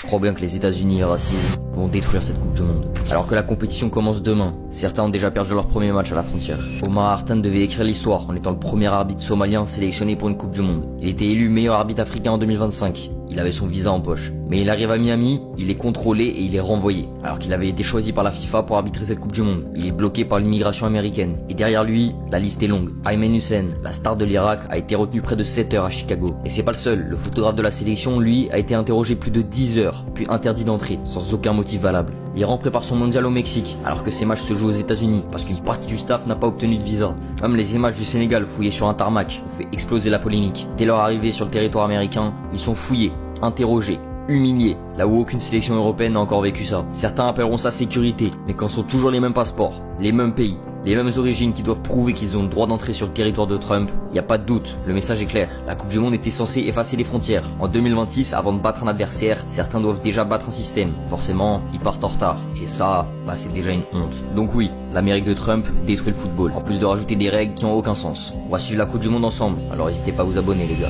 Je crois bien que les États-Unis et le racisme vont détruire cette Coupe du Monde. Alors que la compétition commence demain, certains ont déjà perdu leur premier match à la frontière. Omar Hartan devait écrire l'histoire en étant le premier arbitre somalien sélectionné pour une Coupe du Monde. Il était élu meilleur arbitre africain en 2025. Il avait son visa en poche. Mais il arrive à Miami, il est contrôlé et il est renvoyé. Alors qu'il avait été choisi par la FIFA pour arbitrer cette Coupe du Monde. Il est bloqué par l'immigration américaine. Et derrière lui, la liste est longue. Ayman Hussein, la star de l'Irak, a été retenu près de 7 heures à Chicago. Et c'est pas le seul. Le photographe de la sélection, lui, a été interrogé plus de 10 heures, puis interdit d'entrer, sans aucun motif valable. L'Iran prépare son mondial au Mexique, alors que ses matchs se jouent aux États-Unis, parce qu'une partie du staff n'a pas obtenu de visa. Même les images du Sénégal fouillées sur un tarmac ont fait exploser la polémique. Dès leur arrivée sur le territoire américain, ils sont fouillés, interrogés, humiliés, là où aucune sélection européenne n'a encore vécu ça. Certains appelleront ça sécurité, mais quand sont toujours les mêmes passeports, les mêmes pays, les mêmes origines qui doivent prouver qu'ils ont le droit d'entrer sur le territoire de Trump, y a pas de doute, le message est clair. La Coupe du Monde était censée effacer les frontières. En 2026, avant de battre un adversaire, certains doivent déjà battre un système. Forcément, ils partent en retard. Et ça, c'est déjà une honte. Donc oui, l'Amérique de Trump détruit le football, en plus de rajouter des règles qui ont aucun sens. On va suivre la Coupe du Monde ensemble, alors n'hésitez pas à vous abonner les gars.